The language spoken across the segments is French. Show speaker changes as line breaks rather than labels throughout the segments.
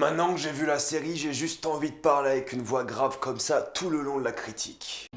Maintenant que j'ai vu la série, j'ai juste envie de parler avec une voix grave comme ça tout le long de la critique.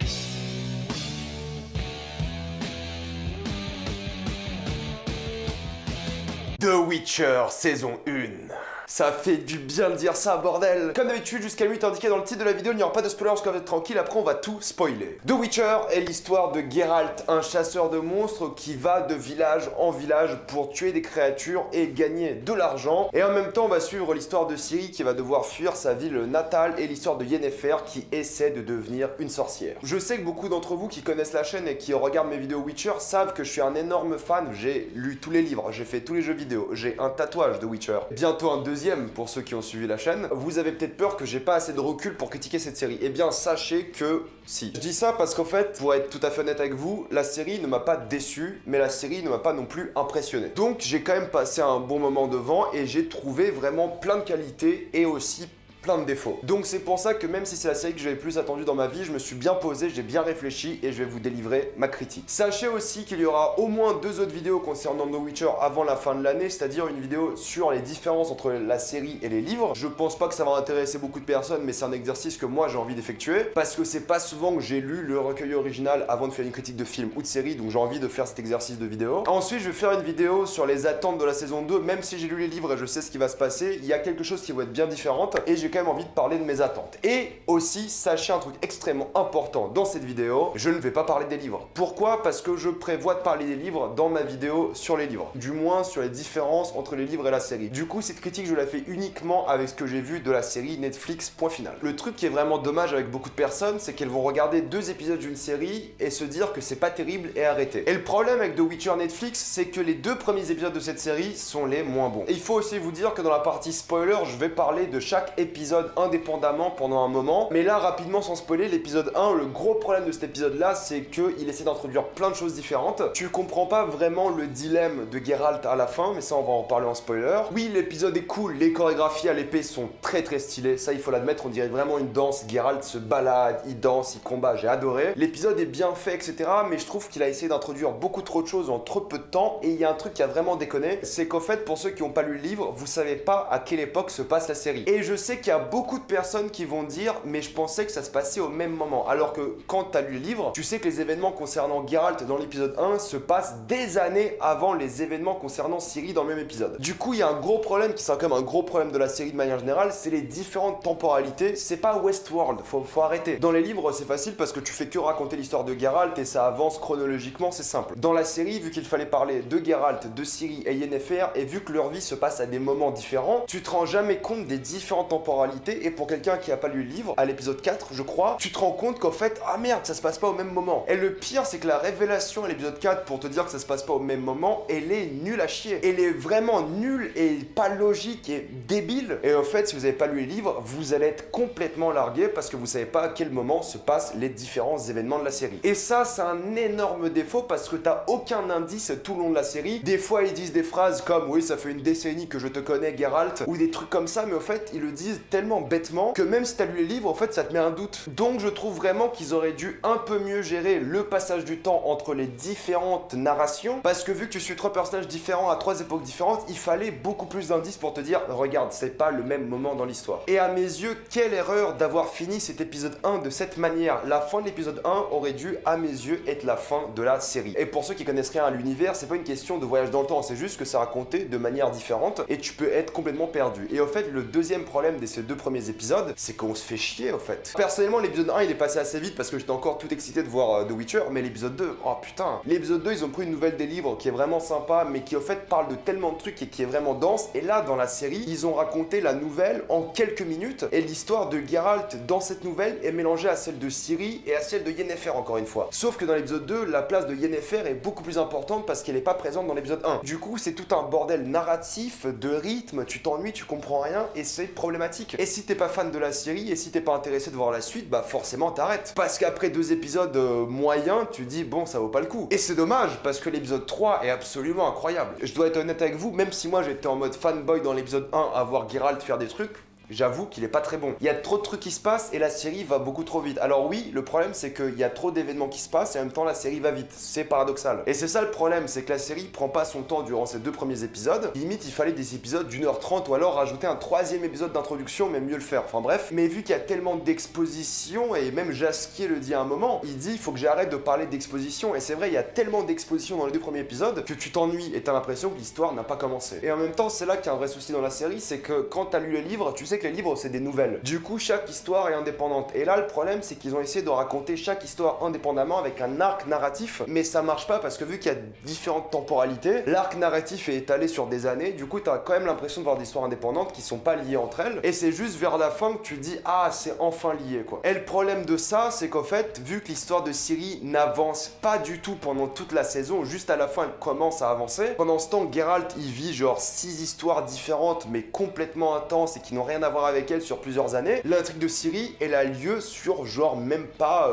The Witcher, saison 1. Ça fait du bien de dire ça, bordel. Comme d'habitude, jusqu'à 8 indiqué dans le titre de la vidéo, il n'y aura pas de spoiler, parce qu'on va être tranquille, après on va tout spoiler. The Witcher est l'histoire de Geralt, un chasseur de monstres qui va de village en village pour tuer des créatures et gagner de l'argent. Et en même temps, on va suivre l'histoire de Ciri qui va devoir fuir sa ville natale et l'histoire de Yennefer qui essaie de devenir une sorcière. Je sais que beaucoup d'entre vous qui connaissent la chaîne et qui regardent mes vidéos Witcher savent que je suis un énorme fan. J'ai lu tous les livres, j'ai fait tous les jeux vidéo, j'ai un tatouage de Witcher. Bientôt un deuxième pour ceux qui ont suivi la chaîne. Vous avez peut-être peur que j'ai pas assez de recul pour critiquer cette série. Eh bien, sachez que si. Je dis ça parce qu'en fait, pour être tout à fait honnête avec vous, la série ne m'a pas déçu, mais la série ne m'a pas non plus impressionné. Donc, j'ai quand même passé un bon moment devant et j'ai trouvé vraiment plein de qualités et aussi plein de défauts. Donc c'est pour ça que même si c'est la série que j'avais plus attendue dans ma vie, je me suis bien posé, j'ai bien réfléchi et je vais vous délivrer ma critique. Sachez aussi qu'il y aura au moins 2 autres vidéos concernant The Witcher avant la fin de l'année, c'est-à-dire une vidéo sur les différences entre la série et les livres. Je pense pas que ça va intéresser beaucoup de personnes, mais c'est un exercice que moi j'ai envie d'effectuer parce que c'est pas souvent que j'ai lu le recueil original avant de faire une critique de film ou de série, donc j'ai envie de faire cet exercice de vidéo. Ensuite, je vais faire une vidéo sur les attentes de la saison 2, même si j'ai lu les livres et je sais ce qui va se passer, il y a quelque chose qui va être bien différent et j'ai quand même envie de parler de mes attentes. Et aussi, sachez un truc extrêmement important dans cette vidéo, je ne vais pas parler des livres. Pourquoi? Parce que je prévois de parler des livres dans ma vidéo sur les livres. Du moins sur les différences entre les livres et la série. Du coup, cette critique, je la fais uniquement avec ce que j'ai vu de la série Netflix, point final. Le truc qui est vraiment dommage avec beaucoup de personnes, c'est qu'elles vont regarder 2 épisodes d'une série et se dire que c'est pas terrible et arrêter. Et le problème avec The Witcher Netflix, c'est que les 2 premiers épisodes de cette série sont les moins bons. Et il faut aussi vous dire que dans la partie spoiler, je vais parler de chaque épisode indépendamment pendant un moment. Mais là, rapidement, sans spoiler, l'épisode 1, le gros problème de cet épisode-là, c'est qu'il essaie d'introduire plein de choses différentes. Tu comprends pas vraiment le dilemme de Geralt à la fin, mais ça, on va en parler en spoiler. Oui, l'épisode est cool, les chorégraphies à l'épée sont très très stylées, ça, il faut l'admettre, on dirait vraiment une danse. Geralt se balade, il danse, il combat, j'ai adoré. L'épisode est bien fait, etc., mais je trouve qu'il a essayé d'introduire beaucoup trop de choses en trop peu de temps, et il y a un truc qui a vraiment déconné, c'est qu'en fait, pour ceux qui n'ont pas lu le livre, vous savez pas à quelle époque se passe la série. Et je sais qu'il y a beaucoup de personnes qui vont dire mais je pensais que ça se passait au même moment, alors que quand tu as lu le livre, tu sais que les événements concernant Geralt dans l'épisode 1 se passent des années avant les événements concernant Ciri dans le même épisode. Du coup, il y a un gros problème qui sera quand même un gros problème de la série de manière générale, c'est les différentes temporalités. C'est pas Westworld, faut arrêter. Dans les livres, c'est facile parce que tu fais que raconter l'histoire de Geralt et ça avance chronologiquement, c'est simple. Dans la série, vu qu'il fallait parler de Geralt, de Ciri et Yennefer, et vu que leur vie se passe à des moments différents, tu te rends jamais compte des différentes temporalités. Et pour quelqu'un qui a pas lu le livre, à l'épisode 4 je crois, tu te rends compte qu'en fait, ah merde, ça se passe pas au même moment. Et le pire, c'est que la révélation à l'épisode 4 pour te dire que ça se passe pas au même moment, elle est nulle à chier. Elle est vraiment nulle et pas logique et débile. Et en fait, si vous avez pas lu les livres, vous allez être complètement largué parce que vous savez pas à quel moment se passent les différents événements de la série. Et ça, c'est un énorme défaut parce que t'as aucun indice tout le long de la série. Des fois, ils disent des phrases comme oui, ça fait une décennie que je te connais, Geralt, ou des trucs comme ça, mais au fait, ils le disent tellement bêtement que même si t'as lu les livres, en fait, ça te met un doute. Donc, je trouve vraiment qu'ils auraient dû un peu mieux gérer le passage du temps entre les différentes narrations, parce que vu que tu suis 3 personnages différents à 3 époques différentes, il fallait beaucoup plus d'indices pour te dire, regarde, c'est pas le même moment dans l'histoire. Et à mes yeux, quelle erreur d'avoir fini cet épisode 1 de cette manière. La fin de l'épisode 1 aurait dû, à mes yeux, être la fin de la série. Et pour ceux qui connaissent rien à l'univers, c'est pas une question de voyage dans le temps, c'est juste que c'est raconté de manière différente et tu peux être complètement perdu. Et au fait, le deuxième problème de ces 2 premiers épisodes, c'est qu'on se fait chier au fait. Personnellement, l'épisode 1 il est passé assez vite parce que j'étais encore tout excité de voir The Witcher, mais l'épisode 2, oh putain. L'épisode 2, ils ont pris une nouvelle des livres qui est vraiment sympa, mais qui au fait parle de tellement de trucs et qui est vraiment dense. Et là, dans la série, ils ont raconté la nouvelle en quelques minutes et l'histoire de Geralt dans cette nouvelle est mélangée à celle de Ciri et à celle de Yennefer encore une fois. Sauf que dans l'épisode 2, la place de Yennefer est beaucoup plus importante parce qu'elle est pas présente dans l'épisode 1. Du coup, c'est tout un bordel narratif, de rythme, tu t'ennuies, tu comprends rien et c'est problématique. Et si t'es pas fan de la série et si t'es pas intéressé de voir la suite, bah forcément t'arrêtes. Parce qu'après 2 épisodes moyens, tu dis bon, ça vaut pas le coup. Et c'est dommage parce que l'épisode 3 est absolument incroyable. Je dois être honnête avec vous, même si moi j'étais en mode fanboy dans l'épisode 1 à voir Geralt faire des trucs, j'avoue qu'il est pas très bon. Il y a trop de trucs qui se passent et la série va beaucoup trop vite. Alors oui, le problème c'est qu'il y a trop d'événements qui se passent et en même temps la série va vite. C'est paradoxal. Et c'est ça le problème, c'est que la série prend pas son temps durant ces 2 premiers épisodes. Limite, il fallait des épisodes d'1h30 ou alors rajouter un 3e épisode d'introduction, mais mieux le faire. Enfin bref. Mais vu qu'il y a tellement d'exposition, et même Jaskier le dit à un moment, il dit il faut que j'arrête de parler d'exposition. Et c'est vrai, il y a tellement d'exposition dans les 2 premiers épisodes que tu t'ennuies et t'as l'impression que l'histoire n'a pas commencé. Et en même temps, c'est là qu'il y a un vrai souci dans la série, c'est que quand t'as lu les livres, tu sais que les livres c'est des nouvelles. Du coup, chaque histoire est indépendante. Et là, le problème, c'est qu'ils ont essayé de raconter chaque histoire indépendamment avec un arc narratif, mais ça marche pas parce que vu qu'il y a différentes temporalités, l'arc narratif est étalé sur des années, du coup, t'as quand même l'impression de voir des histoires indépendantes qui sont pas liées entre elles, et c'est juste vers la fin que tu dis ah, c'est enfin lié quoi. Et le problème de ça, c'est qu'en fait, vu que l'histoire de Ciri n'avance pas du tout pendant toute la saison, juste à la fin, elle commence à avancer. Pendant ce temps, Geralt, il vit genre 6 histoires différentes, mais complètement intenses et qui n'ont rien à voir avec elle sur plusieurs années. L'intrigue de Ciri, elle a lieu sur genre même pas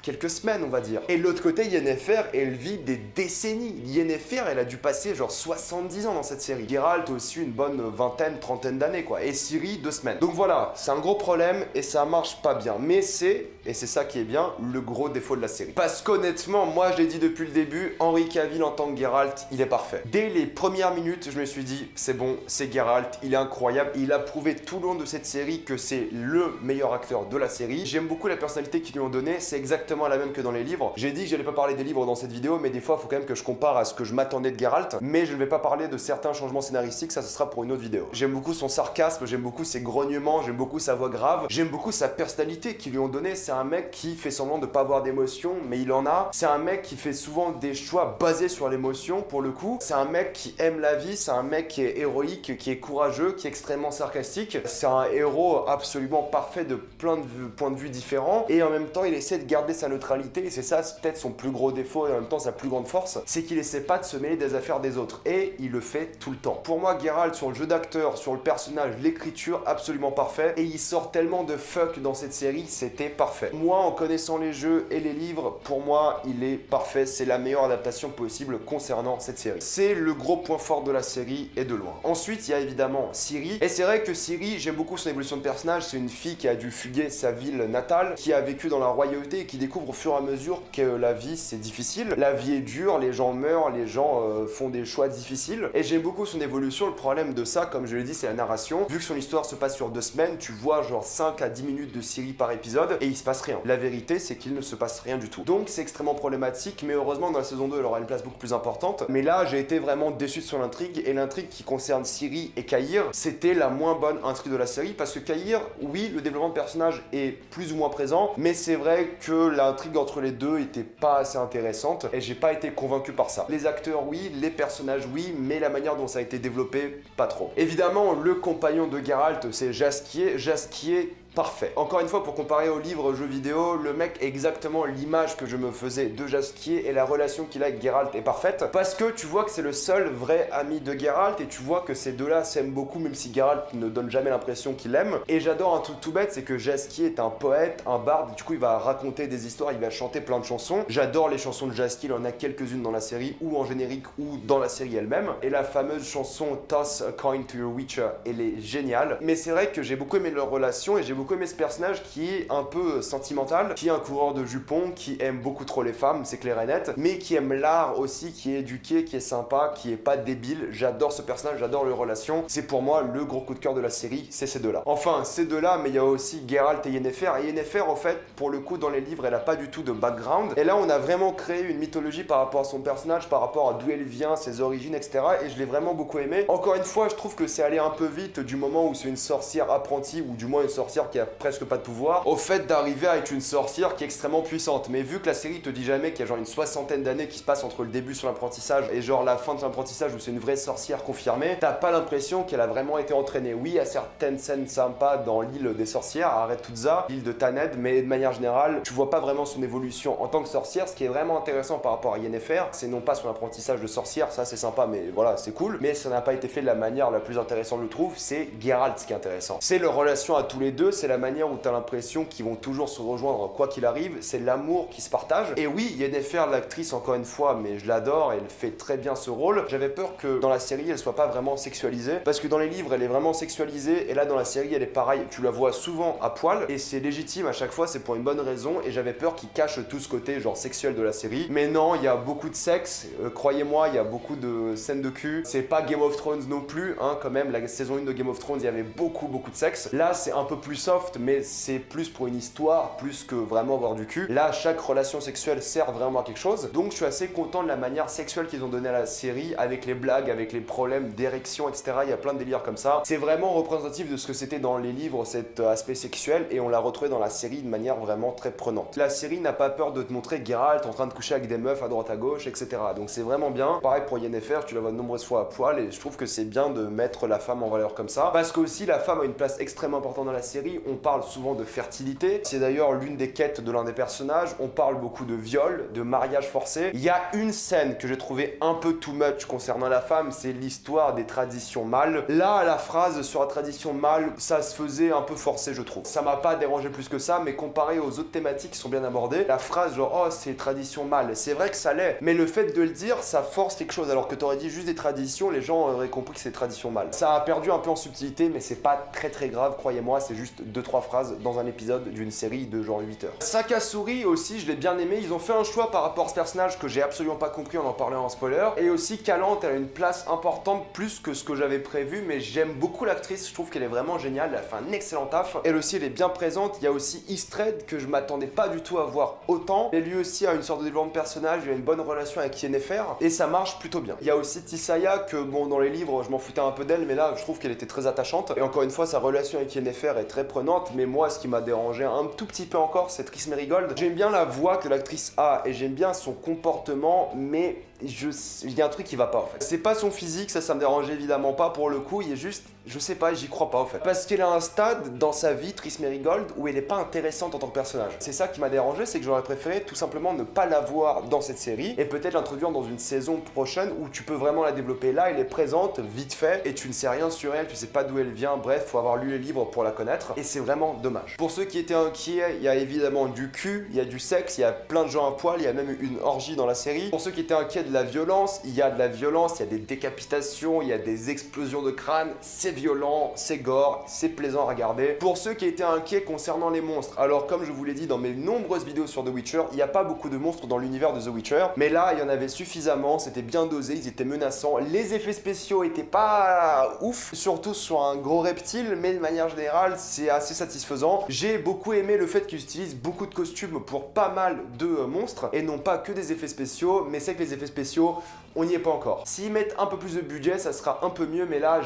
quelques semaines, on va dire. Et de l'autre côté, Yennefer, elle vit des décennies. Yennefer, elle a dû passer genre 70 ans dans cette série. Geralt aussi une bonne vingtaine, trentaine d'années, quoi. Et Ciri, 2 semaines. Donc voilà, c'est un gros problème et ça marche pas bien. Mais c'est, et c'est ça qui est bien, le gros défaut de la série. Parce qu'honnêtement, moi je l'ai dit depuis le début, Henry Cavill en tant que Geralt, il est parfait. Dès les premières minutes, je me suis dit, c'est bon, c'est Geralt, il est incroyable. Il a prouvé tout le long de cette série que c'est le meilleur acteur de la série. J'aime beaucoup la personnalité qu'ils lui ont donnée, c'est exactement la même que dans les livres. J'ai dit que j'allais pas parler des livres dans cette vidéo, mais des fois, il faut quand même que je compare à ce que je m'attendais de Geralt. Mais je ne vais pas parler de certains changements scénaristiques, ça ce sera pour une autre vidéo. J'aime beaucoup son sarcasme, j'aime beaucoup ses grognements, j'aime beaucoup sa voix grave, j'aime beaucoup sa personnalité qu'ils lui ont donnée. C'est un mec qui fait semblant de pas avoir d'émotion, mais il en a. C'est un mec qui fait souvent des choix basés sur l'émotion, pour le coup. C'est un mec qui aime la vie, c'est un mec qui est héroïque, qui est courageux, qui est extrêmement sarcastique. C'est un héros absolument parfait de plein de points de vue différents. Et en même temps, il essaie de garder sa neutralité. Et c'est ça peut-être son plus gros défaut et en même temps sa plus grande force. C'est qu'il essaie pas de se mêler des affaires des autres. Et il le fait tout le temps. Pour moi, Geralt, sur le jeu d'acteur, sur le personnage, l'écriture, absolument parfait. Et il sort tellement de fuck dans cette série, c'était parfait. Moi, en connaissant les jeux et les livres, pour moi, il est parfait. C'est la meilleure adaptation possible concernant cette série. C'est le gros point fort de la série et de loin. Ensuite, il y a évidemment Ciri. Et c'est vrai que Ciri, j'aime beaucoup son évolution de personnage. C'est une fille qui a dû fuguer sa ville natale, qui a vécu dans la royauté et qui découvre au fur et à mesure que la vie, c'est difficile. La vie est dure, les gens meurent, les gens font des choix difficiles. Et j'aime beaucoup son évolution. Le problème de ça, comme je l'ai dit, c'est la narration. Vu que son histoire se passe sur 2 semaines, tu vois genre 5 à 10 minutes de Ciri par épisode et il se passe rien. La vérité, c'est qu'il ne se passe rien du tout. Donc c'est extrêmement problématique, mais heureusement dans la saison 2, elle aura une place beaucoup plus importante. Mais là, j'ai été vraiment déçu de son intrigue, et l'intrigue qui concerne Ciri et Cahir, c'était la moins bonne intrigue de la série, parce que Cahir, oui, le développement de personnage est plus ou moins présent, mais c'est vrai que l'intrigue entre les deux était pas assez intéressante, et j'ai pas été convaincu par ça. Les acteurs, oui, les personnages, oui, mais la manière dont ça a été développé, pas trop. Évidemment, le compagnon de Geralt, c'est Jaskier. Jaskier, parfait. Encore une fois, pour comparer au livre jeu vidéo, le mec est exactement l'image que je me faisais de Jaskier, et la relation qu'il a avec Geralt est parfaite, parce que tu vois que c'est le seul vrai ami de Geralt, et tu vois que ces deux-là s'aiment beaucoup, même si Geralt ne donne jamais l'impression qu'il l'aime. Et j'adore un truc tout bête, c'est que Jaskier est un poète, un barde, du coup il va raconter des histoires, il va chanter plein de chansons. J'adore les chansons de Jaskier, il en a quelques-unes dans la série, ou en générique, ou dans la série elle-même. Et la fameuse chanson Toss a coin to your Witcher, elle est géniale. Mais c'est vrai que j'ai beaucoup aimé leur relation, et j'ai beaucoup aimé ce personnage qui est un peu sentimental, qui est un coureur de jupons, qui aime beaucoup trop les femmes, c'est clair et net, mais qui aime l'art aussi, qui est éduqué, qui est sympa, qui est pas débile. J'adore ce personnage, j'adore leur relation. C'est pour moi le gros coup de cœur de la série, c'est ces deux-là. Enfin, ces deux-là, mais il y a aussi Geralt et Yennefer. Et Yennefer, en fait, pour le coup, dans les livres, elle a pas du tout de background. Et là, on a vraiment créé une mythologie par rapport à son personnage, par rapport à d'où elle vient, ses origines, etc. Et je l'ai vraiment beaucoup aimé. Encore une fois, je trouve que c'est allé un peu vite du moment où c'est une sorcière apprentie, ou du moins une sorcière qui a presque pas de pouvoir, au fait d'arriver à être une sorcière qui est extrêmement puissante. Mais vu que la série te dit jamais qu'il y a genre une 60aine d'années qui se passe entre le début sur l'apprentissage et genre la fin de son apprentissage où c'est une vraie sorcière confirmée, t'as pas l'impression qu'elle a vraiment été entraînée. Oui, il y a certaines scènes sympas dans l'île des sorcières, à Aretuza, l'île de Thanedd, mais de manière générale, tu vois pas vraiment son évolution en tant que sorcière. Ce qui est vraiment intéressant par rapport à Yennefer, c'est non pas son apprentissage de sorcière, ça c'est sympa, mais voilà, c'est cool, mais ça n'a pas été fait de la manière la plus intéressante, je trouve. C'est Geralt ce qui est intéressant. C'est leur relation à tous les deux, c'est la manière où t'as l'impression qu'ils vont toujours se rejoindre quoi qu'il arrive, c'est l'amour qui se partage. Et oui, Yennefer, l'actrice, encore une fois, mais je l'adore, elle fait très bien ce rôle. J'avais peur que dans la série, elle soit pas vraiment sexualisée, parce que dans les livres, elle est vraiment sexualisée, et là, dans la série, elle est pareil. Tu la vois souvent à poil, et c'est légitime à chaque fois, c'est pour une bonne raison, et j'avais peur qu'ils cachent tout ce côté genre sexuel de la série. Mais non, il y a beaucoup de sexe, croyez-moi, il y a beaucoup de scènes de cul. C'est pas Game of Thrones non plus, hein, quand même, la saison 1 de Game of Thrones, il y avait beaucoup de sexe. Là, c'est un peu plus soft, mais c'est plus pour une histoire, plus que vraiment avoir du cul. Là, chaque relation sexuelle sert vraiment à quelque chose, donc je suis assez content de la manière sexuelle qu'ils ont donnée à la série, avec les blagues, avec les problèmes d'érection, etc. Il y a plein de délires comme ça. C'est vraiment représentatif de ce que c'était dans les livres, cet aspect sexuel, et on l'a retrouvé dans la série de manière vraiment très prenante. La série n'a pas peur de te montrer Geralt en train de coucher avec des meufs à droite à gauche, etc. Donc c'est vraiment bien. Pareil pour Yennefer, tu la vois de nombreuses fois à poil, et je trouve que c'est bien de mettre la femme en valeur comme ça, parce que aussi la femme a une place extrêmement importante dans la série. On parle souvent de fertilité, c'est d'ailleurs l'une des quêtes de l'un des personnages. On parle beaucoup de viol, de mariage forcé. Il y a une scène que j'ai trouvé un peu too much concernant la femme, c'est l'histoire des traditions mâles. Là, la phrase sur la tradition mâle, ça se faisait un peu forcé, je trouve. Ça m'a pas dérangé plus que ça, mais comparé aux autres thématiques qui sont bien abordées, la phrase genre oh c'est tradition mâle, c'est vrai que ça l'est, mais le fait de le dire, ça force quelque chose, alors que t'aurais dit juste des traditions, les gens auraient compris que c'est tradition mâle. Ça a perdu un peu en subtilité, mais c'est pas très grave, croyez-moi, c'est juste 2-3 phrases dans un épisode d'une série de genre 8 heures. Sakasuri aussi, je l'ai bien aimé, ils ont fait un choix par rapport à ce personnage que j'ai absolument pas compris, on en parlait en spoiler, et aussi Calante, elle a une place importante plus que ce que j'avais prévu, mais j'aime beaucoup l'actrice, je trouve qu'elle est vraiment géniale, elle a fait un excellent taf, elle aussi elle est bien présente. Il y a aussi Istred que je m'attendais pas du tout à voir autant, et lui aussi a une sorte de développement de personnage, il a une bonne relation avec Yennefer, et ça marche plutôt bien. Il y a aussi Tissaia que bon dans les livres je m'en foutais un peu d'elle, mais là je trouve qu'elle était très attachante, et encore une fois sa relation avec Yennefer est très prenante, mais moi ce qui m'a dérangé un tout petit peu encore c'est Triss Merigold. J'aime bien la voix que l'actrice a, et j'aime bien son comportement, mais il y a un truc qui va pas en fait. C'est pas son physique, ça me dérangeait évidemment pas pour le coup, il est juste, je sais pas, j'y crois pas en fait. Parce qu'elle a un stade dans sa vie, Triss Merigold, où elle est pas intéressante en tant que personnage. C'est ça qui m'a dérangé, c'est que j'aurais préféré tout simplement ne pas la voir dans cette série, et peut-être l'introduire dans une saison prochaine où tu peux vraiment la développer. Là, elle est présente, vite fait, et tu ne sais rien sur elle, tu sais pas d'où elle vient, bref, faut avoir lu les livres pour la connaître, et c'est vraiment dommage. Pour ceux qui étaient inquiets, il y a évidemment du cul, il y a du sexe, il y a plein de gens à poil, il y a même une orgie dans la série. Pour ceux qui étaient inquiets de la violence, il y a de la violence, il y a des décapitations, il y a des explosions de crâne, c'est violent, c'est gore, c'est plaisant à regarder. Pour ceux qui étaient inquiets concernant les monstres, alors comme je vous l'ai dit dans mes nombreuses vidéos sur The Witcher, il n'y a pas beaucoup de monstres dans l'univers de The Witcher, mais là il y en avait suffisamment, c'était bien dosé, ils étaient menaçants, les effets spéciaux étaient pas ouf, surtout sur un gros reptile, mais de manière générale c'est assez satisfaisant. J'ai beaucoup aimé le fait qu'ils utilisent beaucoup de costumes pour pas mal de monstres, et non pas que des effets spéciaux, mais c'est que les effets spéciaux, on n'y est pas encore. S'ils mettent un peu plus de budget, ça sera un peu mieux, mais là,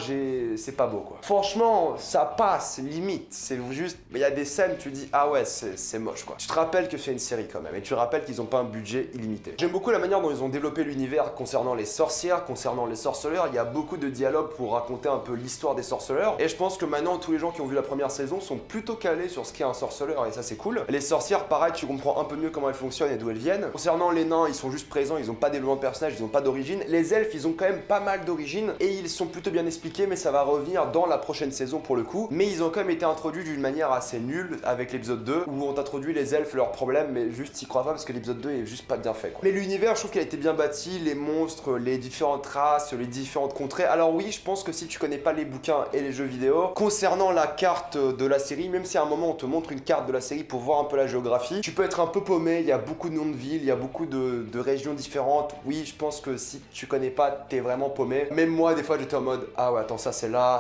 c'est pas beau, quoi. Franchement, ça passe, limite. C'est juste, il y a des scènes, tu dis, ah ouais, c'est moche, quoi. Tu te rappelles que c'est une série, quand même, et tu te rappelles qu'ils ont pas un budget illimité. J'aime beaucoup la manière dont ils ont développé l'univers concernant les sorcières, concernant les sorceleurs. Il y a beaucoup de dialogues pour raconter un peu l'histoire des sorceleurs, et je pense que maintenant, tous les gens qui ont vu la première saison sont plutôt calés sur ce qu'est un sorceleur, et ça, c'est cool. Les sorcières, pareil, tu comprends un peu mieux comment elles fonctionnent et d'où elles viennent. Concernant les nains, ils sont juste présents, ils ont pas développement de personnage, ils ont pas d'origine. Les elfes, ils ont quand même pas mal d'origine, et ils sont plutôt bien expliqués, mais ça va revenir dans la prochaine saison pour le coup. Mais ils ont quand même été introduits d'une manière assez nulle avec l'épisode 2, où on t'introduit les elfes, leurs problèmes, mais juste t'y crois pas parce que l'épisode 2 est juste pas bien fait, quoi. Mais l'univers, je trouve qu'il a été bien bâti, les monstres, les différentes races, les différentes contrées. Alors oui, je pense que si tu connais pas les bouquins et les jeux vidéo, concernant la carte de la série, même si à un moment on te montre une carte de la série pour voir un peu la géographie, tu peux être un peu paumé, il y a beaucoup de noms de villes, il y a beaucoup de régions différentes. Oui, je pense que si tu connais pas, t'es vraiment paumé. Même moi, des fois, j'étais en mode, ah ouais, attends, ça c'est là,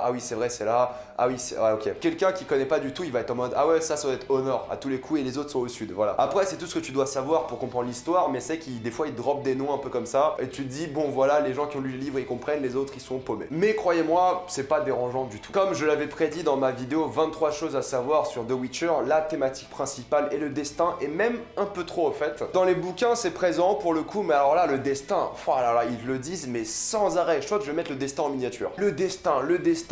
ah oui, c'est vrai, c'est là, ah oui, c'est... ouais, ok. Quelqu'un qui connaît pas du tout, il va être en mode, ah ouais, ça doit être au nord, à tous les coups, et les autres sont au sud, voilà. Après, c'est tout ce que tu dois savoir pour comprendre l'histoire, mais c'est qu'il, des fois, il drop des noms un peu comme ça, et tu te dis, bon, voilà, les gens qui ont lu le livre, ils comprennent, les autres, ils sont paumés. Mais croyez-moi, c'est pas dérangeant du tout. Comme je l'avais prédit dans ma vidéo 23 choses à savoir sur The Witcher, la thématique principale est le destin, et même un peu trop, au fait. Dans les bouquins, c'est présent, pour le coup, mais alors là, le destin destin, oh là là, ils le disent mais sans arrêt. Je crois que je vais mettre le destin en miniature. Le destin,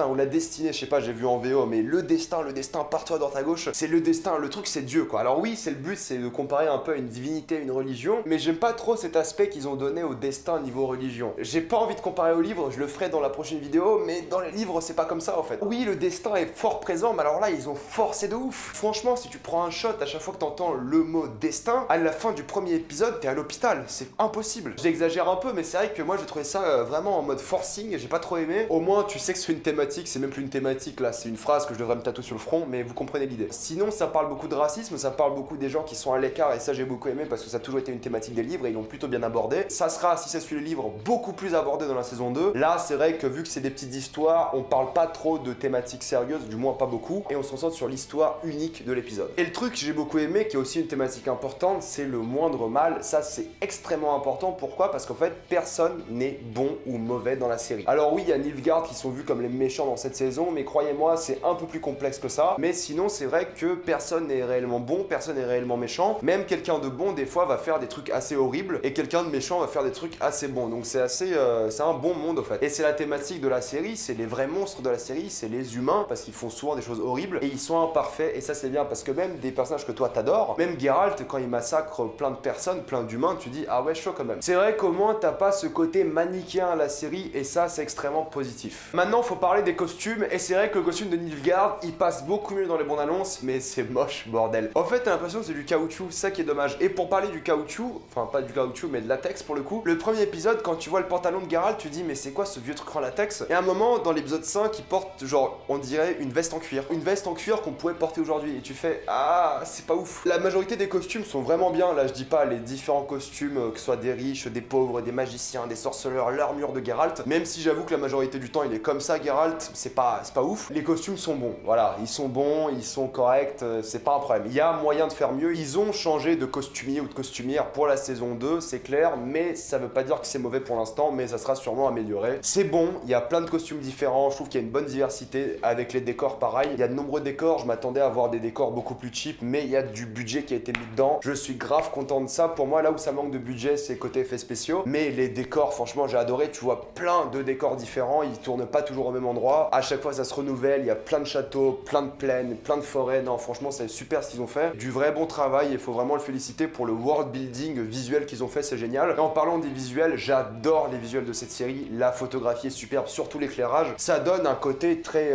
ou la destinée, je sais pas, j'ai vu en VO, mais le destin, pars-toi dans ta gauche, c'est le destin, le truc c'est Dieu quoi. Alors oui, c'est le but, c'est de comparer un peu à une divinité, une religion, mais j'aime pas trop cet aspect qu'ils ont donné au destin niveau religion. J'ai pas envie de comparer au livre, je le ferai dans la prochaine vidéo, mais dans les livres c'est pas comme ça en fait. Oui, le destin est fort présent, mais alors là ils ont forcé de ouf. Franchement, si tu prends un shot à chaque fois que t'entends le mot destin, à la fin du premier épisode, t'es à l'hôpital, c'est impossible. J'exagère un peu, mais c'est vrai que moi j'ai trouvé ça vraiment en mode forcing, j'ai pas trop aimé. Au moins tu sais que c'est une thématique, c'est même plus une thématique là, c'est une phrase que je devrais me tatouer sur le front, mais vous comprenez l'idée. Sinon ça parle beaucoup de racisme, ça parle beaucoup des gens qui sont à l'écart, et ça j'ai beaucoup aimé parce que ça a toujours été une thématique des livres et ils l'ont plutôt bien abordé. Ça sera, si ça suit le livre, beaucoup plus abordé dans la saison 2. Là c'est vrai que vu que c'est des petites histoires, on parle pas trop de thématiques sérieuses, du moins pas beaucoup, et on se concentre sur l'histoire unique de l'épisode. Et le truc que j'ai beaucoup aimé, qui est aussi une thématique importante, c'est le moindre mal. Ça c'est extrêmement important. Pourquoi? Parce qu'en fait personne n'est bon ou mauvais dans la série. Alors oui, il y a Nilfgaard qui sont vus comme les méchants dans cette saison, mais croyez-moi c'est un peu plus complexe que ça. Mais sinon c'est vrai que personne n'est réellement bon, personne n'est réellement méchant. Même quelqu'un de bon des fois va faire des trucs assez horribles et quelqu'un de méchant va faire des trucs assez bons. Donc c'est assez, c'est un bon monde en fait. Et c'est la thématique de la série, c'est les vrais monstres de la série, c'est les humains parce qu'ils font souvent des choses horribles et ils sont imparfaits. Et ça c'est bien parce que même des personnages que toi t'adores, même Geralt quand il massacre plein de personnes, plein d'humains, tu dis ah ouais chaud quand même. C'est vrai qu'au moins t'as pas ce côté manichéen à la série et ça c'est extrêmement positif. Maintenant faut parler des costumes et c'est vrai que le costume de Nilfgaard il passe beaucoup mieux dans les bandes annonces mais c'est moche bordel. En fait t'as l'impression que c'est du caoutchouc, c'est ça qui est dommage. Et pour parler du caoutchouc, enfin pas du caoutchouc mais de latex pour le coup, le premier épisode quand tu vois le pantalon de Geralt tu dis mais c'est quoi ce vieux truc en latex? Et à un moment dans l'épisode 5 il porte genre on dirait une veste en cuir. Une veste en cuir qu'on pourrait porter aujourd'hui et tu fais ah c'est pas ouf. La majorité des costumes sont vraiment bien, là je dis pas les différents costumes que ce soit des riches, des pauvres, des magiciens, des sorceleurs, l'armure de Geralt, même si j'avoue que la majorité du temps il est comme ça Geralt, c'est pas ouf. Les costumes sont bons, voilà, ils sont bons, ils sont corrects, c'est pas un problème. Il y a moyen de faire mieux, ils ont changé de costumier ou de costumière pour la saison 2, c'est clair, mais ça veut pas dire que c'est mauvais pour l'instant, mais ça sera sûrement amélioré. C'est bon, il y a plein de costumes différents, je trouve qu'il y a une bonne diversité avec les décors pareil. Il y a de nombreux décors, je m'attendais à avoir des décors beaucoup plus cheap, mais il y a du budget qui a été mis dedans. Je suis grave content de ça. Pour moi, là où ça manque de budget, c'est côté effets spéciaux. Mais les décors, franchement, j'ai adoré. Tu vois plein de décors différents, ils tournent pas toujours au même endroit. À chaque fois, ça se renouvelle. Il y a plein de châteaux, plein de plaines, plein de forêts. Non, franchement, c'est super ce qu'ils ont fait. Du vrai bon travail, il faut vraiment le féliciter pour le world building visuel qu'ils ont fait, c'est génial. Et en parlant des visuels, j'adore les visuels de cette série. La photographie est superbe, surtout l'éclairage. Ça donne un côté très,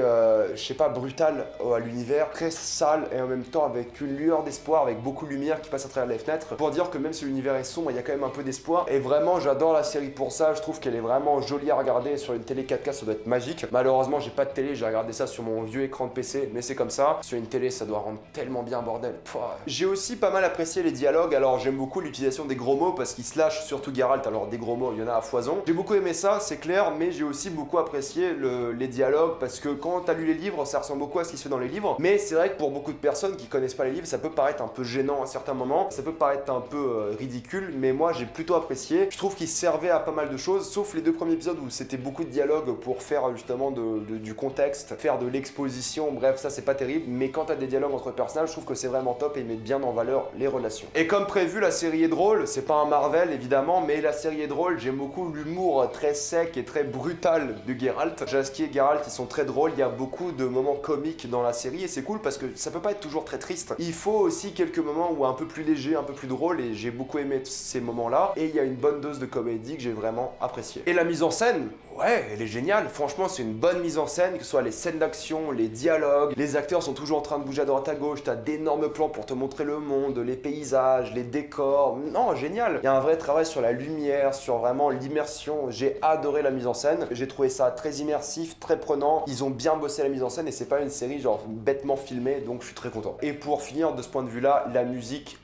je sais pas, brutal à l'univers, très sale et en même temps avec une lueur d'espoir, avec beaucoup de lumière qui passe à travers les fenêtres. Pour dire que même si l'univers est sombre, il y a quand même un peu d'espoir. Et vraiment, j'adore la série pour ça. Je trouve qu'elle est vraiment jolie à regarder. Sur une télé 4K, ça doit être magique. Malheureusement, j'ai pas de télé, j'ai regardé ça sur mon vieux écran de PC, mais c'est comme ça. Sur une télé, ça doit rendre tellement bien, bordel. J'ai aussi pas mal apprécié les dialogues. Alors, j'aime beaucoup l'utilisation des gros mots parce qu'ils se lâchent, surtout Geralt. Alors, des gros mots, il y en a à foison. J'ai beaucoup aimé ça, c'est clair, mais j'ai aussi beaucoup apprécié les dialogues parce que quand t'as lu les livres, ça ressemble beaucoup à ce qui se fait dans les livres. Mais c'est vrai que pour beaucoup de personnes qui connaissent pas les livres, ça peut paraître un peu gênant à certains moments, ça peut paraître un peu ridicule, mais moi j'ai plutôt apprécié. Je trouve qu'il servait à pas mal de choses, sauf les deux premiers épisodes où c'était beaucoup de dialogue pour faire justement du contexte, faire de l'exposition, bref, ça c'est pas terrible, mais quand t'as des dialogues entre personnages, je trouve que c'est vraiment top et ils mettent bien en valeur les relations. Et comme prévu, la série est drôle, c'est pas un Marvel évidemment, mais la série est drôle, j'aime beaucoup l'humour très sec et très brutal de Geralt. Jaskier et Geralt, ils sont très drôles, il y a beaucoup de moments comiques dans la série et c'est cool parce que ça peut pas être toujours très triste. Il faut aussi quelques moments où un peu plus léger, un peu plus drôle et j'ai beaucoup aimé ces moments-là et il y a une bonne dose de comédie que j'ai vraiment appréciée. Et la mise en scène, ouais, elle est géniale. Franchement, c'est une bonne mise en scène, que ce soit les scènes d'action, les dialogues, les acteurs sont toujours en train de bouger à droite à gauche, t'as d'énormes plans pour te montrer le monde, les paysages, les décors. Non, génial. Il y a un vrai travail sur la lumière, sur vraiment l'immersion. J'ai adoré la mise en scène. J'ai trouvé ça très immersif, très prenant. Ils ont bien bossé la mise en scène et c'est pas une série genre bêtement filmée, donc je suis très content. Et pour finir de ce point de vue-là, la musique,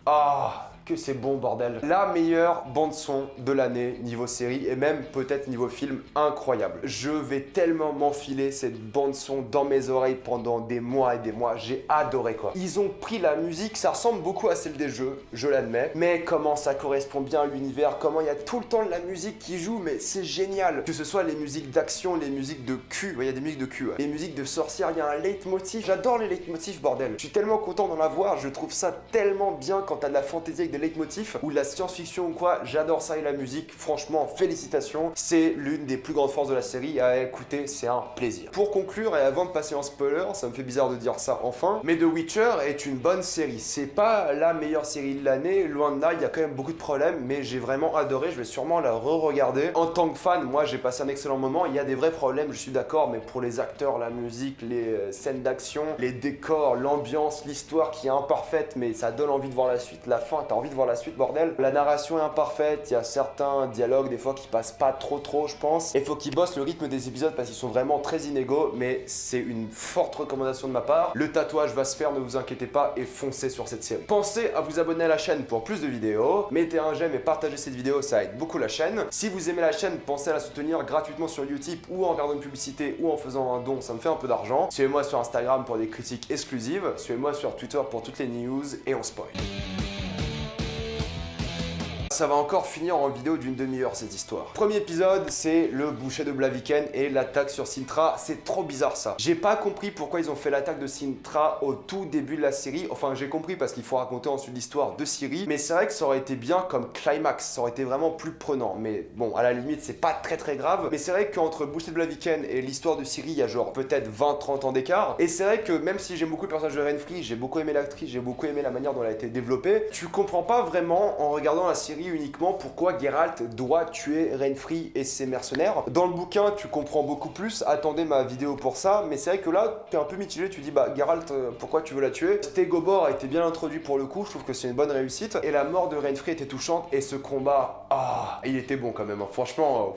que c'est bon bordel. La meilleure bande son de l'année niveau série et même peut-être niveau film, incroyable. Je vais tellement m'enfiler cette bande son dans mes oreilles pendant des mois et des mois, j'ai adoré quoi. Ils ont pris la musique, ça ressemble beaucoup à celle des jeux, je l'admets, mais comment ça correspond bien à l'univers, comment il y a tout le temps de la musique qui joue, mais c'est génial. Que ce soit les musiques d'action, les musiques de cul, il y a des musiques de cul, les musiques de sorcières, il y a un leitmotiv, j'adore les leitmotifs bordel. Je suis tellement content d'en avoir, je trouve ça tellement bien quand t'as de la fantaisie avec des leitmotifs ou de la science-fiction ou quoi, j'adore ça et la musique, franchement, félicitations. C'est l'une des plus grandes forces de la série à écouter, c'est un plaisir. Pour conclure et avant de passer en spoiler, ça me fait bizarre de dire ça enfin, mais The Witcher est une bonne série. C'est pas la meilleure série de l'année, loin de là, il y a quand même beaucoup de problèmes, mais j'ai vraiment adoré, je vais sûrement la re-regarder. En tant que fan, moi j'ai passé un excellent moment, il y a des vrais problèmes, je suis d'accord, mais pour les acteurs, la musique, les scènes d'action, les décors, l'ambiance, l'histoire qui est imparfaite, mais ça donne envie de voir la suite, la fin, t'as envie de voir la suite, bordel. La narration est imparfaite, il y a certains dialogues des fois qui passent pas trop je pense, et faut qu'ils bossent le rythme des épisodes parce qu'ils sont vraiment très inégaux, mais c'est une forte recommandation de ma part. Le tatouage va se faire, ne vous inquiétez pas, et foncez sur cette série. Pensez à vous abonner à la chaîne pour plus de vidéos, mettez un j'aime et partagez cette vidéo, ça aide beaucoup la chaîne. Si vous aimez la chaîne, pensez à la soutenir gratuitement sur Utip ou en regardant une publicité ou en faisant un don, ça me fait un peu d'argent. Suivez-moi sur Instagram pour des critiques exclusives, suivez-moi sur Twitter pour toutes les news et on spoil. Ça va encore finir en vidéo d'une demi-heure cette histoire. Premier épisode, c'est le boucher de Blaviken et l'attaque sur Cintra. C'est trop bizarre ça. J'ai pas compris pourquoi ils ont fait l'attaque de Cintra au tout début de la série. Enfin, j'ai compris parce qu'il faut raconter ensuite l'histoire de Ciri. Mais c'est vrai que ça aurait été bien comme climax. Ça aurait été vraiment plus prenant. Mais bon, à la limite, c'est pas très grave. Mais c'est vrai qu'entre le boucher de Blaviken et l'histoire de Ciri, il y a genre peut-être 20-30 ans d'écart. Et c'est vrai que même si j'aime beaucoup le personnage de Renfri, j'ai beaucoup aimé l'actrice, j'ai beaucoup aimé la manière dont elle a été développée, tu comprends pas vraiment en regardant la série uniquement pourquoi Geralt doit tuer Renfri et ses mercenaires. Dans le bouquin, tu comprends beaucoup plus, attendez ma vidéo pour ça, mais c'est vrai que là, t'es un peu mitigé, tu dis bah Geralt, pourquoi tu veux la tuer? Stegobor a été bien introduit pour le coup, je trouve que c'est une bonne réussite, et la mort de Renfri était touchante, et ce combat, il était bon quand même, hein. Franchement,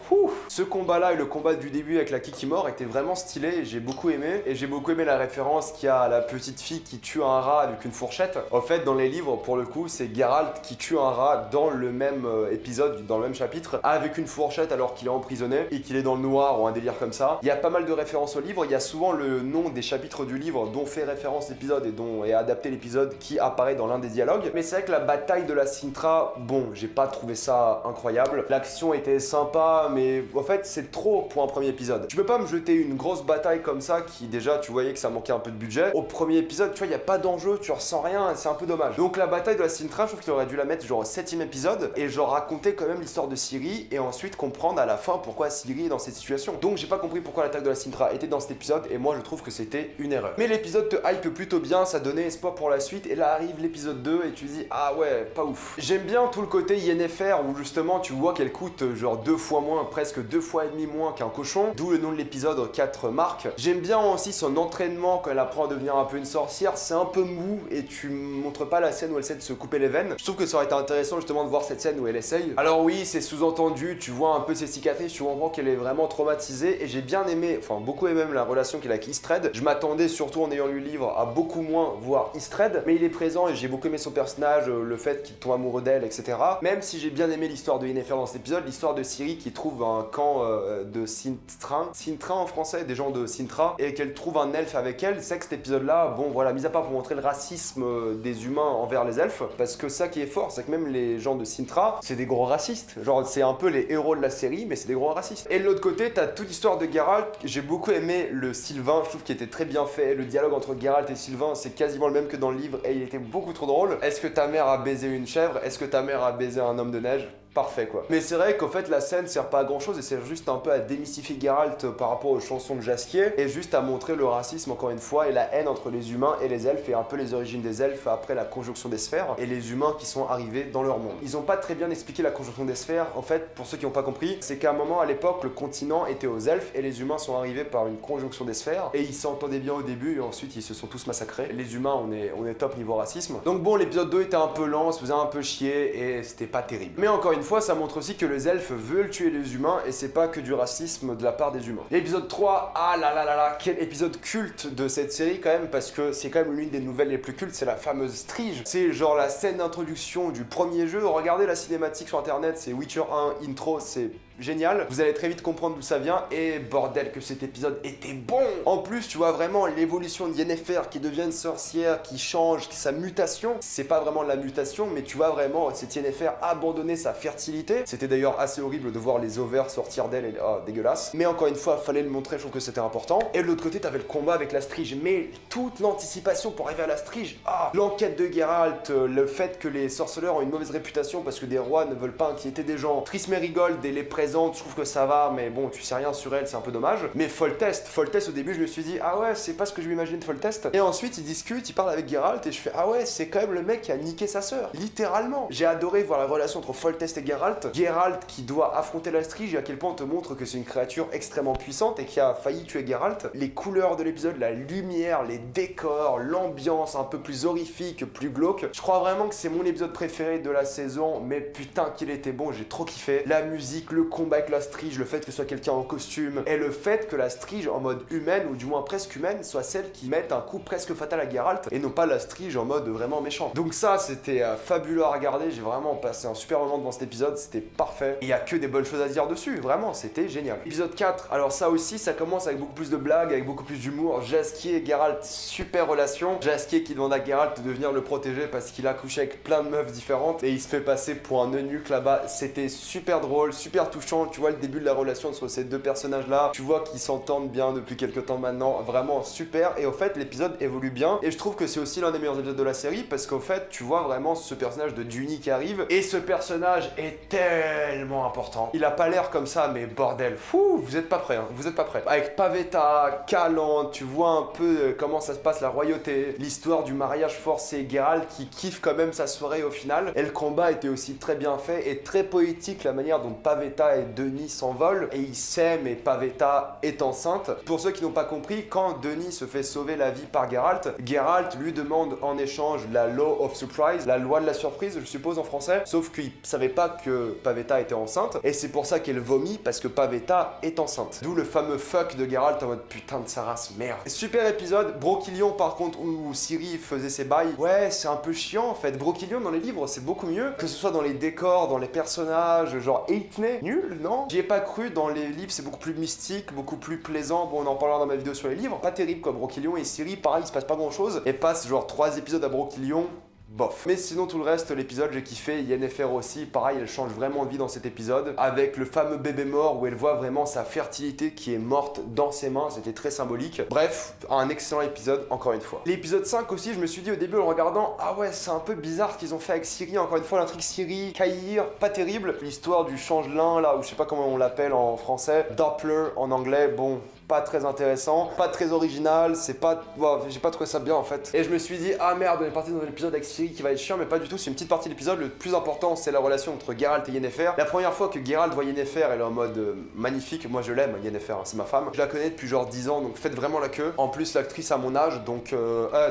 ce combat-là et le combat du début avec la Kikimor était vraiment stylé, et j'ai beaucoup aimé, la référence qu'il y a à la petite fille qui tue un rat avec une fourchette. En fait, dans les livres, pour le coup, c'est Geralt qui tue un rat dans le même épisode, dans le même chapitre, avec une fourchette alors qu'il est emprisonné et qu'il est dans le noir ou un délire comme ça. Il y a pas mal de références au livre, il y a souvent le nom des chapitres du livre dont fait référence l'épisode et dont est adapté l'épisode qui apparaît dans l'un des dialogues. Mais c'est vrai que la bataille de la Cintra, bon, j'ai pas trouvé ça incroyable. L'action était sympa, mais en fait c'est trop pour un premier épisode. Tu peux pas me jeter une grosse bataille comme ça qui déjà tu voyais que ça manquait un peu de budget. Au premier épisode, tu vois, il y a pas d'enjeu, tu ressens rien, c'est un peu dommage. Donc la bataille de la Cintra, je trouve qu'il aurait dû la mettre genre au 7ème épisode et genre raconter quand même l'histoire de Ciri et ensuite comprendre à la fin pourquoi Ciri est dans cette situation. Donc j'ai pas compris pourquoi l'attaque de la Cintra était dans cet épisode et moi je trouve que c'était une erreur. Mais l'épisode te hype plutôt bien, ça donnait espoir pour la suite et là arrive l'épisode 2 et tu dis ah ouais, pas ouf. J'aime bien tout le côté Yennefer où justement tu vois qu'elle coûte genre 2 fois moins, presque 2 fois et demi moins qu'un cochon, d'où le nom de l'épisode 4 marques. J'aime bien aussi son entraînement quand elle apprend à devenir un peu une sorcière, c'est un peu mou et tu montres pas la scène où elle essaie de se couper les veines. Je trouve que ça aurait été intéressant justement de voir cette scène où elle essaye. Alors oui, c'est sous-entendu, tu vois un peu ses cicatrices, tu comprends qu'elle est vraiment traumatisée et j'ai bien aimé, enfin beaucoup aimé même la relation qu'elle a avec Istred. Je m'attendais surtout en ayant lu le livre à beaucoup moins voir Istred, mais il est présent et j'ai beaucoup aimé son personnage, le fait qu'il tombe amoureux d'elle, etc. Même si j'ai bien aimé l'histoire de Yennefer dans cet épisode, l'histoire de Ciri qui trouve un camp de Cintra en français, des gens de Cintra, et qu'elle trouve un elfe avec elle, c'est que cet épisode-là, bon voilà, mis à part pour montrer le racisme des humains envers les elfes, parce que ça qui est fort, c'est que même les gens de Cintra, c'est des gros racistes. Genre c'est un peu les héros de la série, mais c'est des gros racistes. Et de l'autre côté, t'as toute l'histoire de Geralt. J'ai beaucoup aimé le Sylvain, je trouve qu'il était très bien fait. Le dialogue entre Geralt et Sylvain, c'est quasiment le même que dans le livre et il était beaucoup trop drôle. Est-ce que ta mère a baisé une chèvre? Est-ce que ta mère a baisé un homme de neige? Parfait quoi. Mais c'est vrai qu'en fait la scène sert pas à grand chose et sert juste un peu à démystifier Geralt par rapport aux chansons de Jaskier et juste à montrer le racisme encore une fois et la haine entre les humains et les elfes et un peu les origines des elfes après la conjonction des sphères et les humains qui sont arrivés dans leur monde. Ils ont pas très bien expliqué la conjonction des sphères en fait pour ceux qui ont pas compris c'est qu'à un moment à l'époque le continent était aux elfes et les humains sont arrivés par une conjonction des sphères et ils s'entendaient bien au début et ensuite ils se sont tous massacrés. Les humains on est top niveau racisme. Donc bon l'épisode 2 était un peu lent, se faisait un peu chier et c'était pas terrible. Mais encore une fois ça montre aussi que les elfes veulent tuer les humains et c'est pas que du racisme de la part des humains. L'épisode 3, ah là là là là, quel épisode culte de cette série quand même parce que c'est quand même l'une des nouvelles les plus cultes, c'est la fameuse Strige. C'est genre la scène d'introduction du premier jeu, regardez la cinématique sur internet, c'est Witcher 1 intro, c'est génial. Vous allez très vite comprendre d'où ça vient et bordel que cet épisode était bon. En plus, tu vois vraiment l'évolution de Yennefer qui devient une sorcière, qui change, sa mutation. C'est pas vraiment de la mutation, mais tu vois vraiment cette Yennefer abandonner sa fertilité. C'était d'ailleurs assez horrible de voir les ovaires sortir d'elle et dégueulasse. Mais encore une fois, fallait le montrer, je trouve que c'était important. Et de l'autre côté, t'avais le combat avec la Strige, mais toute l'anticipation pour arriver à la Strige. L'enquête de Geralt, le fait que les sorceleurs ont une mauvaise réputation parce que des rois ne veulent pas inquiéter des gens. Triss Merigold et les présente, je trouve que ça va, mais bon, tu sais rien sur elle, c'est un peu dommage. Mais Foltest au début, je me suis dit, ah ouais, c'est pas ce que je m'imaginais de Foltest. Et ensuite, il discute, il parle avec Geralt, et je fais, ah ouais, c'est quand même le mec qui a niqué sa sœur. Littéralement. J'ai adoré voir la relation entre Foltest et Geralt. Geralt qui doit affronter la Strige, et à quel point on te montre que c'est une créature extrêmement puissante et qui a failli tuer Geralt. Les couleurs de l'épisode, la lumière, les décors, l'ambiance un peu plus horrifique, plus glauque. Je crois vraiment que c'est mon épisode préféré de la saison, mais putain qu'il était bon, j'ai trop kiffé. La musique, le combat avec la Strige, le fait que ce soit quelqu'un en costume, et le fait que la Strige en mode humaine, ou du moins presque humaine, soit celle qui mette un coup presque fatal à Geralt, et non pas la Strige en mode vraiment méchant. Donc ça, c'était fabuleux à regarder, j'ai vraiment passé un super moment devant cet épisode, c'était parfait. Il y a que des bonnes choses à dire dessus, vraiment, c'était génial. Épisode 4, alors ça aussi, ça commence avec beaucoup plus de blagues, avec beaucoup plus d'humour. Jaskier et Geralt, super relation. Jaskier qui demande à Geralt de devenir le protéger parce qu'il a couché avec plein de meufs différentes, et il se fait passer pour un eunuque là-bas. C'était super drôle, super touchant, tu vois le début de la relation entre ces deux personnages là, tu vois qu'ils s'entendent bien depuis quelques temps maintenant, vraiment super. Et au fait l'épisode évolue bien et je trouve que c'est aussi l'un des meilleurs épisodes de la série parce qu'au fait tu vois vraiment ce personnage de Duny qui arrive et ce personnage est tellement important. Il a pas l'air comme ça mais bordel, fou, vous êtes pas prêts, hein, vous êtes pas prêts. Avec Pavetta, Callan, tu vois un peu comment ça se passe la royauté, l'histoire du mariage forcé, Geralt qui kiffe quand même sa soirée au final, et le combat était aussi très bien fait et très poétique la manière dont Pavetta et Duny s'envolent et ils s'aiment et Pavetta est enceinte. Pour ceux qui n'ont pas compris, quand Duny se fait sauver la vie par Geralt, Geralt lui demande en échange la Law of Surprise, la loi de la surprise je suppose en français, sauf qu'il savait pas que Pavetta était enceinte et c'est pour ça qu'elle vomit parce que Pavetta est enceinte. D'où le fameux fuck de Geralt en mode putain de sa race, merde. Super épisode. Brocquignon par contre où Ciri faisait ses bails, ouais c'est un peu chiant en fait. Brocquignon dans les livres c'est beaucoup mieux, que ce soit dans les décors, dans les personnages, genre Eitney, nul, non? J'y ai pas cru, dans les livres c'est beaucoup plus mystique, beaucoup plus plaisant, bon on en parlera dans ma vidéo sur les livres, pas terrible quoi. Brocquignon et Ciri, pareil, il se passe pas grand chose, et passe genre 3 épisodes à Brocquignon, bof. Mais sinon tout le reste, l'épisode j'ai kiffé. Yennefer aussi, pareil, elle change vraiment de vie dans cet épisode, avec le fameux bébé mort où elle voit vraiment sa fertilité qui est morte dans ses mains, c'était très symbolique. Bref, un excellent épisode encore une fois. L'épisode 5 aussi, je me suis dit au début en le regardant, ah ouais c'est un peu bizarre ce qu'ils ont fait avec Ciri, encore une fois l'intrigue Ciri, Caïr, pas terrible. L'histoire du changelin là, ou je sais pas comment on l'appelle en français, Doppler en anglais, bon... pas très intéressant, pas très original, c'est pas... Wow, j'ai pas trouvé ça bien en fait. Et je me suis dit, ah merde, on est parti dans un épisode avec Ciri qui va être chiant, mais pas du tout, c'est une petite partie de l'épisode. Le plus important, c'est la relation entre Geralt et Yennefer. La première fois que Geralt voit Yennefer, elle est en mode magnifique, moi je l'aime, Yennefer, hein, c'est ma femme. Je la connais depuis genre 10 ans, donc faites vraiment la queue. En plus, l'actrice a mon âge, donc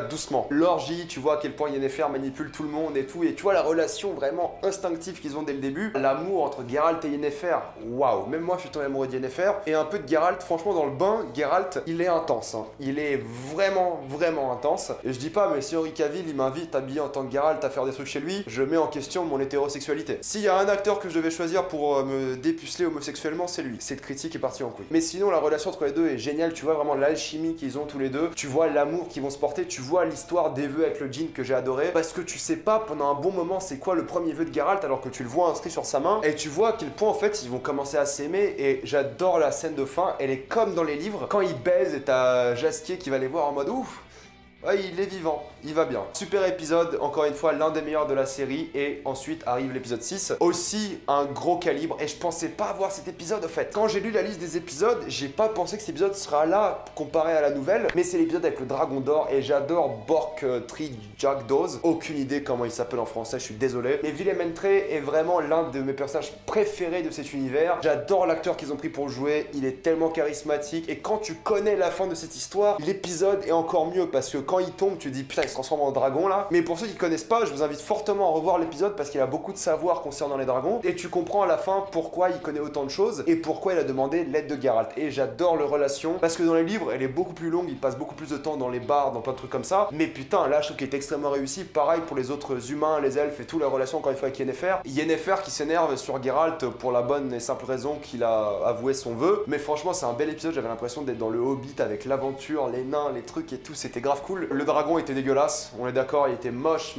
doucement. L'orgie, tu vois à quel point Yennefer manipule tout le monde et tout, et tu vois la relation vraiment instinctive qu'ils ont dès le début. L'amour entre Geralt et Yennefer, waouh, même moi je suis tombé amoureux de Yennefer. Et un peu de Geralt, franchement dans le Geralt, il est intense, hein. Il est vraiment intense. Et je dis pas, mais si Henry Cavill il m'invite habillé en tant que Geralt à faire des trucs chez lui, je mets en question mon hétérosexualité. S'il y a un acteur que je devais choisir pour me dépuceler homosexuellement, c'est lui. Cette critique est partie en couille. Mais sinon, la relation entre les deux est géniale. Tu vois vraiment l'alchimie qu'ils ont tous les deux. Tu vois l'amour qu'ils vont se porter. Tu vois l'histoire des vœux avec le djinn que j'ai adoré. Parce que tu sais pas pendant un bon moment c'est quoi le premier vœu de Geralt alors que tu le vois inscrit sur sa main. Et tu vois à quel point en fait ils vont commencer à s'aimer. Et j'adore la scène de fin. Elle est comme dans les livres. Quand ils baisent et t'as Jaskier qui va les voir en mode ouf. Ouais, il est vivant, il va bien. Super épisode, encore une fois, l'un des meilleurs de la série. Et ensuite arrive l'épisode 6. Aussi un gros calibre. Et je pensais pas voir cet épisode, en fait. Quand j'ai lu la liste des épisodes, j'ai pas pensé que cet épisode sera là, comparé à la nouvelle. Mais c'est l'épisode avec le dragon d'or. Et j'adore Bork Tree Jackdaws. Aucune idée comment il s'appelle en français, je suis désolé. Mais Willem Entre est vraiment l'un de mes personnages préférés de cet univers. J'adore l'acteur qu'ils ont pris pour le jouer. Il est tellement charismatique. Et quand tu connais la fin de cette histoire, l'épisode est encore mieux. Parce que quand il tombe, tu te dis putain, il se transforme en dragon là. Mais pour ceux qui connaissent pas, je vous invite fortement à revoir l'épisode parce qu'il a beaucoup de savoir concernant les dragons. Et tu comprends à la fin pourquoi il connaît autant de choses et pourquoi il a demandé l'aide de Geralt. Et j'adore leur relation parce que dans les livres, elle est beaucoup plus longue, il passe beaucoup plus de temps dans les bars, dans plein de trucs comme ça. Mais putain, là, je trouve qu'il est extrêmement réussi. Pareil pour les autres humains, les elfes et tout, la relation encore une fois avec Yennefer. Yennefer qui s'énerve sur Geralt pour la bonne et simple raison qu'il a avoué son vœu. Mais franchement, c'est un bel épisode. J'avais l'impression d'être dans le Hobbit avec l'aventure, les nains, les trucs et tout. C'était grave cool. Le dragon était dégueulasse. On est d'accord, il était moche.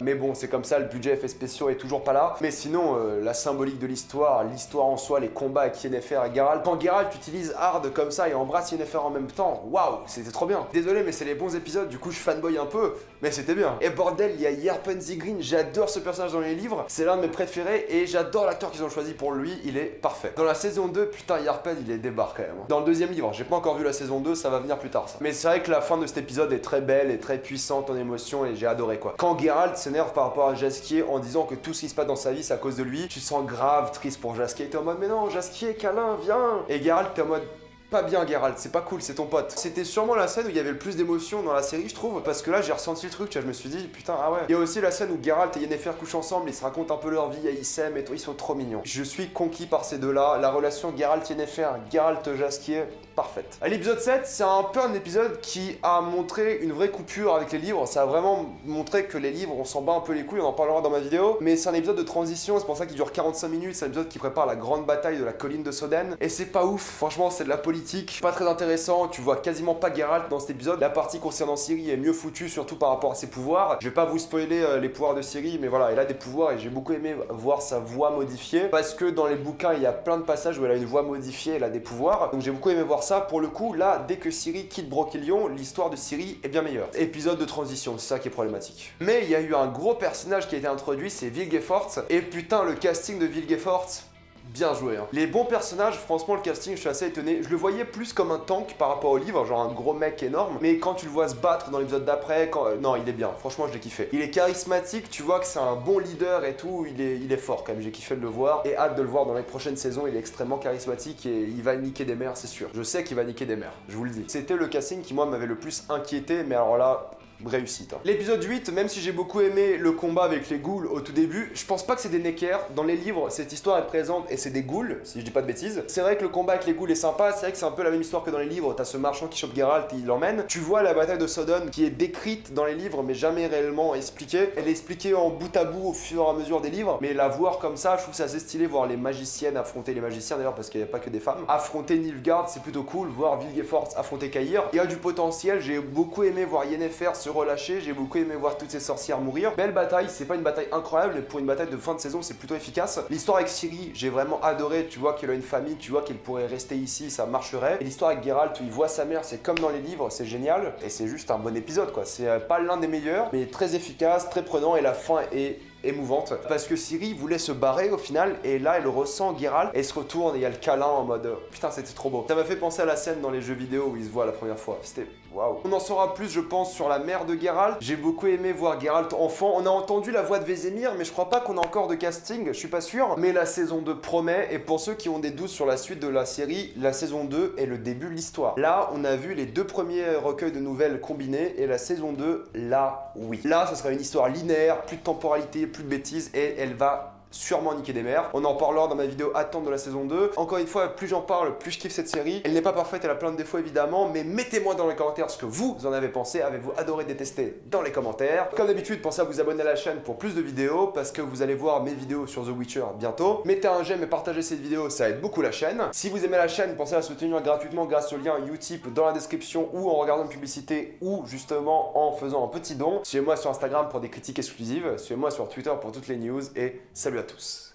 Mais bon, c'est comme ça, le budget effets spéciaux est toujours pas là. Mais sinon, la symbolique de l'histoire en soi, les combats avec Yennefer et Geralt. Quand Geralt utilise Hard comme ça et embrasse Yennefer en même temps, waouh, c'était trop bien. Désolé, mais c'est les bons épisodes, du coup je fanboy un peu, mais c'était bien. Et bordel, il y a Yerpen Zigrin, j'adore ce personnage dans les livres, c'est l'un de mes préférés et j'adore l'acteur qu'ils ont choisi pour lui, il est parfait. Dans la saison 2, putain, Yerpen, il est débarque quand même. Dans le deuxième livre, j'ai pas encore vu la saison 2, ça va venir plus tard ça. Mais c'est vrai que la fin de cet épisode est très belle et très puissante en émotion et j'ai adoré quoi. Quand Geralt s'énerve par rapport à Jaskier en disant que tout ce qui se passe dans sa vie c'est à cause de lui, tu te sens grave triste pour Jaskier, t'es en mode mais non, Jaskier, câlin, viens. Et Geralt, t'es en mode pas bien Geralt, c'est pas cool, c'est ton pote. C'était sûrement la scène où il y avait le plus d'émotion dans la série, je trouve, parce que là j'ai ressenti le truc, tu vois, je me suis dit putain, ah ouais. Il y a aussi la scène où Geralt et Yennefer couchent ensemble, ils se racontent un peu leur vie, ils s'aiment et tout, ils sont trop mignons. Je suis conquis par ces deux-là, la relation Geralt-Yennefer, Geralt-Jaskier, parfaite. À l'épisode 7, c'est un peu un épisode qui a montré une vraie coupure avec les livres, ça a vraiment montré que les livres, on s'en bat un peu les couilles, on en parlera dans ma vidéo, mais c'est un épisode de transition, c'est pour ça qu'il dure 45 minutes, c'est un épisode qui prépare la grande bataille de la colline de Soden, et c'est pas ouf, franchement c'est de la politique, pas très intéressant, tu vois quasiment pas Geralt dans cet épisode, la partie concernant Ciri est mieux foutue, surtout par rapport à ses pouvoirs, je vais pas vous spoiler les pouvoirs de Ciri, mais voilà, elle a des pouvoirs et j'ai beaucoup aimé voir sa voix modifiée, parce que dans les bouquins, il y a plein de passages où elle a une voix modifiée, elle a des pouvoirs, donc j'ai beaucoup aimé voir ça. Pour le coup, là, dès que Ciri quitte Brocéliande, l'histoire de Ciri est bien meilleure. Épisode de transition, c'est ça qui est problématique. Mais il y a eu un gros personnage qui a été introduit, c'est Vilgefortz, et putain, le casting de Vilgefortz, bien joué, hein. Les bons personnages, franchement, le casting, je suis assez étonné. Je le voyais plus comme un tank par rapport au livre, genre un gros mec énorme. Mais quand tu le vois se battre dans l'épisode d'après, non, il est bien. Franchement, je l'ai kiffé. Il est charismatique, tu vois que c'est un bon leader et tout. Il est fort quand même. J'ai kiffé de le voir et hâte de le voir dans les prochaines saisons. Il est extrêmement charismatique et il va niquer des mères, c'est sûr. Je sais qu'il va niquer des mères, je vous le dis. C'était le casting qui, moi, m'avait le plus inquiété, mais alors là, réussite. Hein. L'épisode 8, même si j'ai beaucoup aimé le combat avec les ghouls au tout début, je pense pas que c'est des neckers. Dans les livres, cette histoire est présente et c'est des ghouls, si je dis pas de bêtises. C'est vrai que le combat avec les ghouls est sympa, c'est vrai que c'est un peu la même histoire que dans les livres. T'as ce marchand qui chope Geralt et il l'emmène. Tu vois la bataille de Sodden qui est décrite dans les livres mais jamais réellement expliquée. Elle est expliquée en bout à bout au fur et à mesure des livres, mais la voir comme ça, je trouve ça assez stylé, voir les magiciennes affronter les magiciens d'ailleurs parce qu'il n'y a pas que des femmes. Affronter Nilfgaard, c'est plutôt cool, voir Vilgefortz affronter Cahir. Il y a du potentiel, j'ai beaucoup aimé voir Yennefer se relâcher, j'ai beaucoup aimé voir toutes ces sorcières mourir. Belle bataille, c'est pas une bataille incroyable, mais pour une bataille de fin de saison, c'est plutôt efficace. L'histoire avec Ciri, j'ai vraiment adoré, tu vois qu'elle a une famille, tu vois qu'elle pourrait rester ici, ça marcherait. Et l'histoire avec Geralt où il voit sa mère, c'est comme dans les livres, c'est génial. Et c'est juste un bon épisode quoi, c'est pas l'un des meilleurs, mais très efficace, très prenant et la fin est émouvante parce que Ciri voulait se barrer au final et là elle ressent Geralt et se retourne et il y a le câlin en mode putain c'était trop beau. Ça m'a fait penser à la scène dans les jeux vidéo où ils se voient la première fois, c'était waouh. On en saura plus je pense sur la mère de Geralt. J'ai beaucoup aimé voir Geralt enfant. On a entendu la voix de Vesemir mais je crois pas qu'on a encore de casting, je suis pas sûr, mais la saison 2 promet et pour ceux qui ont des doutes sur la suite de la série, la saison 2 est le début de l'histoire. Là on a vu les deux premiers recueils de nouvelles combinés et la saison 2 là oui. Là ça sera une histoire linéaire, plus de temporalité, plus de bêtises et elle va sûrement niquer des mères. On en parlera dans ma vidéo attente de la saison 2. Encore une fois, plus j'en parle, plus je kiffe cette série. Elle n'est pas parfaite, elle a plein de défauts évidemment, mais mettez-moi dans les commentaires ce que vous en avez pensé. Avez-vous adoré, détesté dans les commentaires. Comme d'habitude, pensez à vous abonner à la chaîne pour plus de vidéos parce que vous allez voir mes vidéos sur The Witcher bientôt. Mettez un j'aime et partagez cette vidéo, ça aide beaucoup la chaîne. Si vous aimez la chaîne, pensez à la soutenir gratuitement grâce au lien Utip dans la description ou en regardant une publicité ou justement en faisant un petit don. Suivez-moi sur Instagram pour des critiques exclusives. Suivez-moi sur Twitter pour toutes les news et salut à tous.